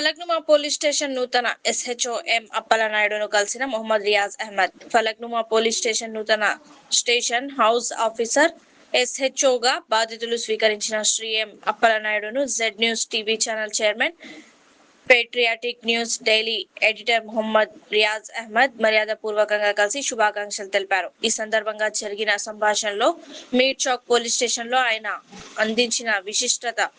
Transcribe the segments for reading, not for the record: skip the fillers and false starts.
Falaknuma police station నూతన SHO M అప్పలనాయుడును కలిసిన మొహమ్మద్ రియాజ్ అహ్మద్. ఫలక్నుమా పోలీస్ స్టేషన్ నూతన స్టేషన్ హౌస్ ఆఫీసర్ ఎస్హెచ్ఓగా బాధ్యతలు స్వీకరించిన శ్రీ ఎం అప్పలనాయుడును Z news TV channel chairman, patriotic news daily editor Mohammad Riyaz Ahmed మర్యాదపూర్వకంగా కలిసి శుభాకాంక్షలు తెలిపారు. ఈ సందర్భంగా జరిగిన సంభాషణలో మీర్ చౌక్ పోలీస్ స్టేషన్ లో ఆయన అందించిన విశిష్టత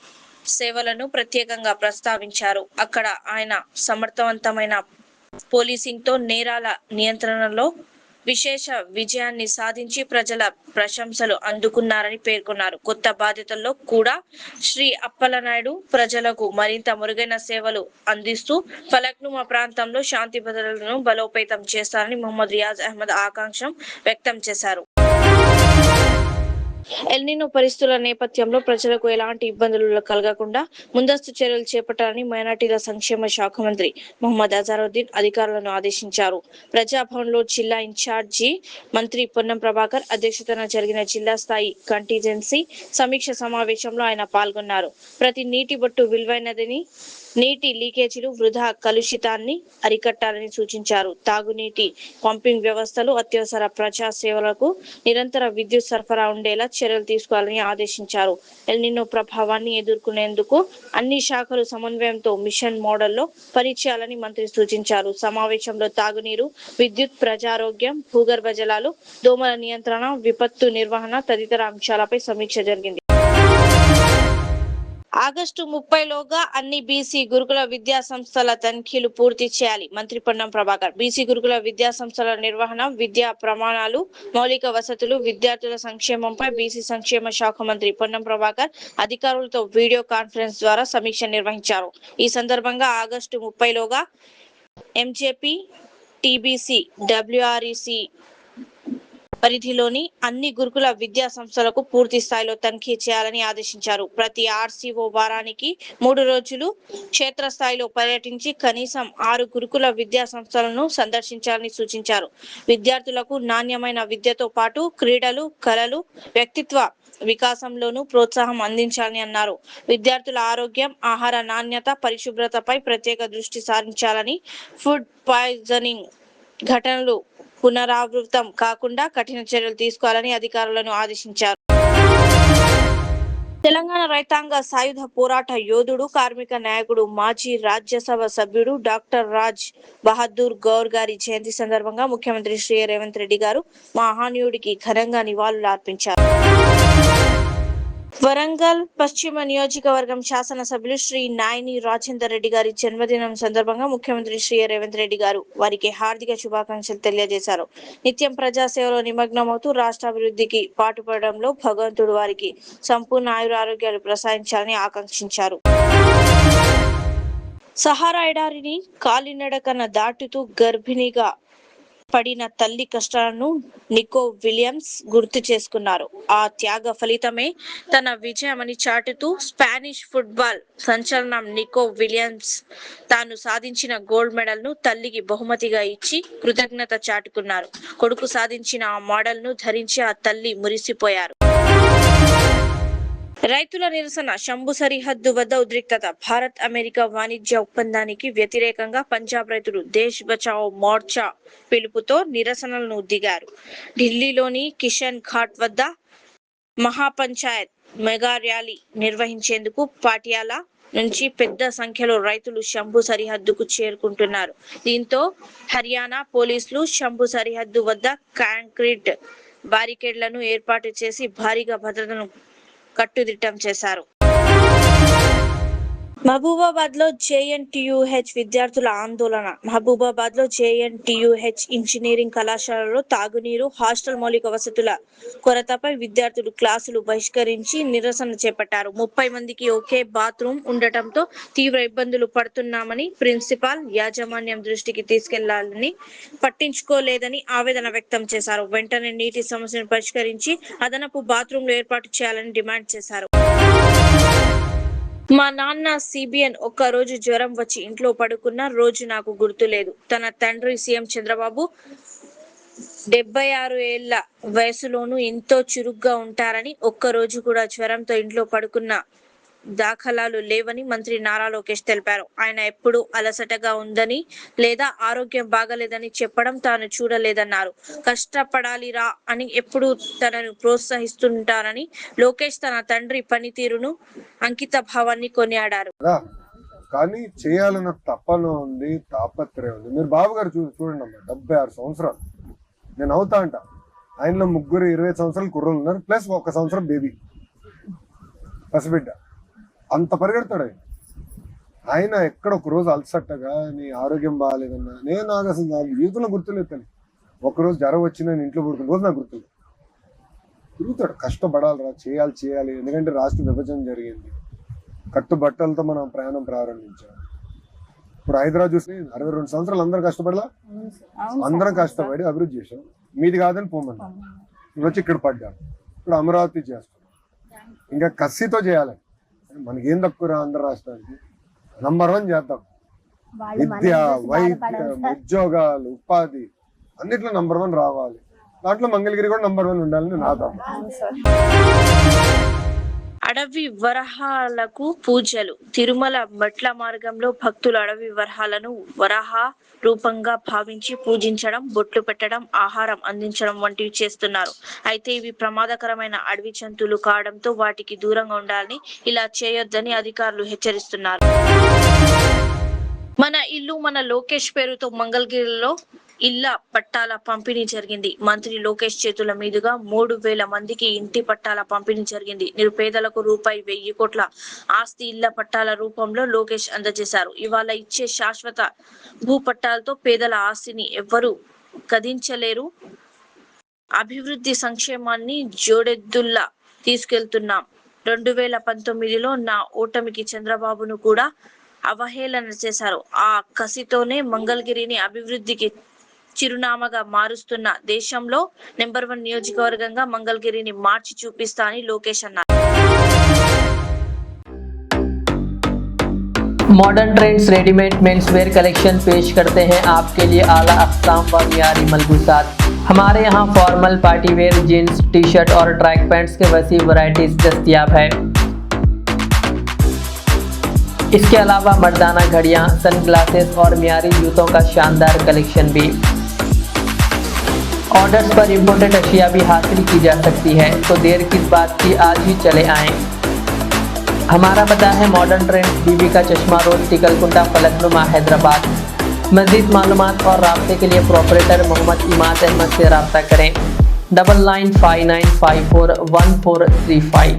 సేవలను ప్రత్యేకంగా ప్రస్తావించారు. అక్కడ ఆయన సమర్థవంతమైన పోలీసింగ్ తో నేరాల నియంత్రణలో విశేష విజయాన్ని సాధించి ప్రజల ప్రశంసలు అందుకున్నారని పేర్కొన్నారు. కొత్త బాధ్యతల్లో కూడా శ్రీ అప్పలనాయుడు ప్రజలకు మరింత మెరుగైన సేవలు అందిస్తూ ఫలక్నుమా ప్రాంతంలో శాంతి భద్రతలను బలోపేతం చేస్తారని మొహమ్మద్ రియాజ్ అహ్మద్ ఆకాంక్ష వ్యక్తం చేశారు. ఎల్నినో పరిస్థితుల నేపథ్యంలో ప్రజలకు ఎలాంటి ఇబ్బందులు కలగకుండా ముందస్తు చర్యలు చేపట్టాలని మైనార్టీల సంక్షేమ శాఖ మంత్రి మొహమ్మద్ అజారుద్దీన్ అధికారులను ఆదేశించారు. ప్రజాభవన్లో జిల్లా ఇన్ఛార్జి మంత్రి పొన్నం ప్రభాకర్ అధ్యక్షతన జరిగిన జిల్లా స్థాయి కంటింజెన్సీ సమీక్ష సమావేశంలో ఆయన పాల్గొన్నారు. ప్రతి నీటి బొట్టు విలువైనదని, నీటి లీకేజీలు, వృధా కలుషితాన్ని అరికట్టాలని సూచించారు. తాగునీటి పంపింగ్ వ్యవస్థలు, అత్యవసర ప్రజా సేవలకు నిరంతర విద్యుత్ సరఫరా ఉండేలా చర్యలు తీసుకోవాలని ఆదేశించారు. ఎల్నినో ప్రభావాన్ని ఎదుర్కొనేందుకు అన్ని శాఖలు సమన్వయంతో మిషన్ మోడల్లో పనిచేయాలని మంత్రి సూచించారు. సమావేశంలో తాగునీరు, విద్యుత్, ప్రజారోగ్యం, భూగర్భ జలాలు, దోమల నియంత్రణ, విపత్తు నిర్వహణ తదితర అంశాలపై సమీక్ష జరిగింది. ఆగస్టు 30లోగా అన్ని బీసీ గురుకుల విద్యా సంస్థల తనిఖీలు పూర్తి చేయాలి. మంత్రి పొన్నం ప్రభాకర్ బీసీ గురుకుల విద్యా సంస్థల నిర్వహణ, విద్యా ప్రమాణాలు, మౌలిక వసతులు, విద్యార్థుల సంక్షేమంపై బీసీ సంక్షేమ శాఖ మంత్రి పొన్నం ప్రభాకర్ అధికారులతో వీడియో కాన్ఫరెన్స్ ద్వారా సమీక్ష నిర్వహించారు. ఈ సందర్భంగా ఆగస్టు 30లోగా ఎంజేపీ, టీబీసీ, డబ్ల్యూఆర్ఈసీ పరిధిలోని అన్ని గురుకుల విద్యా సంస్థలకు పూర్తి స్థాయిలో తనిఖీ చేయాలని ఆదేశించారు. ప్రతి ఆర్సీఓ వారానికి 3 రోజులు క్షేత్రస్థాయిలో పర్యటించి కనీసం 6 గురుకుల విద్యా సంస్థలను సందర్శించాలని సూచించారు. విద్యార్థులకు నాణ్యమైన విద్యతో పాటు క్రీడలు, కళలు, వ్యక్తిత్వ వికాసంలోనూ ప్రోత్సాహం అందించాలని అన్నారు. విద్యార్థుల ఆరోగ్యం, ఆహార నాణ్యత, పరిశుభ్రతపై ప్రత్యేక దృష్టి సారించాలని, ఫుడ్ పాయిజనింగ్ ఘటనలు పునరావృతం కాకుండా కఠిన చర్యలు తీసుకోవాలని అధికారులను ఆదేశించారు. తెలంగాణ రైతాంగ సాయుధ పోరాట యోధుడు, కార్మిక నాయకుడు, మాజీ రాజ్యసభ సభ్యుడు డాక్టర్ రాజ్ బహదూర్ గౌర్ గారి జయంతి సందర్భంగా ముఖ్యమంత్రి శ్రీ రేవంత్ రెడ్డి గారు మహనీయుడికి ఘనంగా నివాళులు అర్పించారు. వరంగల్ పశ్చిమ నియోజకవర్గం శాసనసభ్యులు శ్రీ నాయని రాజేందర్ రెడ్డి గారి జన్మదినం సందర్భంగా ముఖ్యమంత్రి శ్రీ రేవంత్ రెడ్డి గారు వారికి హార్దిక శుభాకాంక్షలు తెలియజేశారు. నిత్యం ప్రజాసేవలో నిమగ్నమవుతూ రాష్ట్ర అభివృద్ధికి పాటుపడడంలో భగవంతుడు వారికి సంపూర్ణ ఆయురారోగ్యాలు ప్రసాదించాలని ఆకాంక్షించారు. సహారా ఎడారిని కాలినడకన దాటుతూ గర్భిణిగా పడిన తల్లి కష్టాలను నికో విలియమ్స్ గుర్తు చేసుకున్నారు. ఆ త్యాగ ఫలితమే తన విజయమని చాటుతూ స్పానిష్ ఫుట్బాల్ సంచలనం నికో విలియమ్స్ తాను సాధించిన గోల్డ్ మెడల్ ను తల్లికి బహుమతిగా ఇచ్చి కృతజ్ఞత చాటుకున్నారు. కొడుకు సాధించిన ఆ మోడల్ ను ధరించి ఆ తల్లి మురిసిపోయారు. రైతుల నిరసన, శంభు సరిహద్దు వద్ద ఉద్రిక్తత. భారత్ అమెరికా వాణిజ్య ఒప్పందానికి వ్యతిరేకంగా పంజాబ్ రైతులు దేశ్ బచావో మోర్చా పిలుపుతో నిరసనలను దిగారు. ఢిల్లీలోని కిషన్ ఘాట్ వద్ద మహాపంచాయత్ మెగా ర్యాలీ నిర్వహించేందుకు పాటియాలా నుంచి పెద్ద సంఖ్యలో రైతులు శంభు సరిహద్దుకు చేరుకుంటున్నారు. దీంతో హర్యానా పోలీసులు శంభు సరిహద్దు వద్ద కాంక్రీట్ బారికేడ్లను ఏర్పాటు చేసి భారీగా భద్రతను కట్టుదిట్టం చేశారు. మహబూబాబాద్ లో జేఎన్టీయూహెచ్ విద్యార్థుల ఆందోళన. మహబూబాబాద్ లో జేఎన్టీయూహెచ్ ఇంజనీరింగ్ కళాశాలలో తాగునీరు, హాస్టల్ మౌలిక వసతుల కొరతపై విద్యార్థులు క్లాసులు బహిష్కరించి నిరసన చేపట్టారు. 30 మందికి ఒకే బాత్రూమ్ ఉండటంతో తీవ్ర ఇబ్బందులు పడుతున్నామని ప్రిన్సిపాల్, యాజమాన్యం దృష్టికి తీసుకెళ్లాలని పట్టించుకోలేదని ఆవేదన వ్యక్తం చేశారు. వెంటనే నీటి సమస్యను పరిష్కరించి అదనపు బాత్రూంలు ఏర్పాటు చేయాలని డిమాండ్ చేశారు. మా నాన్న సిబిఎన్ ఒక్క రోజు జ్వరం వచ్చి ఇంట్లో పడుకున్న రోజు నాకు గుర్తులేదు. తన తండ్రి సీఎం చంద్రబాబు 76 ఏళ్ల వయసులోనూ ఎంతో చురుగ్గా ఉంటారని, ఒక్క రోజు కూడా జ్వరంతో ఇంట్లో పడుకున్న దాఖలాలు లేవని మంత్రి నారా లోకేష్ తెలిపారు. ఆయన ఎప్పుడు అలసటగా ఉందని లేదా ఆరోగ్యం బాగలేదని చెప్పడం తాను చూడలేదన్నారు. కష్టపడాలిరా అని ఎప్పుడు తనను ప్రోత్సహిస్తుంటారని లోకేష్ తన తండ్రి పనితీరును, అంకిత భావాన్ని కొనియాడారు. కానీ చేయాలన్న తపన ఉంది, తాపత్రయం ఉంది. మీరు బాబు గారు చూడండి అమ్మా, 76 సంవత్సరాలు. నేను అవుతా అంట. ఆయనలో ముగ్గురు 20 సంవత్సరాలు కుర్రలు ఉన్నారు, ప్లస్ 1 సంవత్సరం బేబీ పసిబిడ్డ. అంత పరిగెడతాడు ఆయన. ఎక్కడ ఒక రోజు అలసట్టగా నీ ఆరోగ్యం బాగాలేదన్నా నేను నాకు అసలు నాకు జీవితంలో గుర్తులేదు. తను ఒకరోజు జ్వరం వచ్చి నేను ఇంట్లో పడుకున్న రోజు నాకు గుర్తులేదు. తిరుగుతాడు, కష్టపడాలిరా, చేయాలి. ఎందుకంటే రాష్ట్ర విభజన జరిగింది, కట్టుబట్టలతో మనం ప్రయాణం ప్రారంభించాం. ఇప్పుడు హైదరాబాద్ చూసి 62 సంవత్సరాలు అందరూ కష్టపడలా, అందరం కష్టపడి అభివృద్ధి చేసాం. మీది కాదని పోమన్నా వచ్చి ఇక్కడ పడ్డాం. ఇప్పుడు అమరావతి చేస్తాం, ఇంకా కసితో చేయాలి. మనకేం తక్కువ ఆంధ్ర రాష్ట్రానికి నంబర్ 1 చేద్దాం. విద్య, వైద్యం, ఉద్యోగాలు, ఉపాధి అన్నిట్లో నంబర్ 1 రావాలి. దాంట్లో మంగళగిరి కూడా నంబర్ 1 ఉండాలని నా తప్ప. అడవి వరహాలకు పూజలు. తిరుమల మెట్ల మార్గంలో భక్తులు అడవి వరహాలను వరాహ రూపంగా భావించి పూజించడం, బొట్లు పెట్టడం, ఆహారం అందించడం వంటివి చేస్తున్నారు. అయితే ఇవి ప్రమాదకరమైన అడవి జంతువులు కావడంతో వాటికి దూరంగా ఉండాలని, ఇలా చేయొద్దని అధికారులు హెచ్చరిస్తున్నారు. మన ఇల్లు మన లోకేష్ పేరుతో మంగళగిరిలో ఇళ్ల పట్టాల పంపిణీ జరిగింది. మంత్రి లోకేష్ చేతుల మీదుగా 3,000 మందికి ఇంటి పట్టాల పంపిణీ జరిగింది. నిరుపేదలకు ₹1,000 కోట్ల ఆస్తి ఇళ్ల పట్టాల రూపంలో లోకేష్ అందజేశారు. ఇవాళ ఇచ్చే శాశ్వత భూ పట్టాలతో పేదల ఆస్తిని ఎవ్వరూ కదించలేరు. అభివృద్ధి సంక్షేమాన్ని జోడెద్దుల్లా తీసుకెళ్తున్నాం. 2019లో నా ఓటమికి చంద్రబాబును కూడా అవహేళన చేశారు. ఆ కసితోనే మంగళగిరిని అభివృద్ధికి చిరునామాగా మారుస్తున్న, దేశంలో నెంబర్ 1 నియోజకవర్గంగా మంగళగిరిని మార్చి చూపిస్తా అని లోకేష్ అన్నారు. Modern trends readymade men's wear collection पेश करते हैं आपके लिए आला अक़साम व मियारी मलबूसात। हमारे यहाँ formal party wear jeans, T shirt और ट्रैक पैंट्स के वसी वैरायटीज दस्तियाब है। इसके अलावा मर्दाना घड़ियाँ, सनग्लासेस और मियारी जूतों का शानदार कलेक्शन भी। ऑर्डर्स पर इम्पोर्टेड अशिया भी हासिल की जा सकती है, तो देर किस बात की, आज ही चले आएँ। हमारा पता है मॉडर्न ट्रेंड्स, बीबी का चश्मा रोड, टिकलकुंटा, फलकनुमा, हैदराबाद। मज़ीद मालूमात और राब्ते के लिए प्रोपरेटर मोहम्मद इमाद अहमद से रब्ता करें। 9959541435।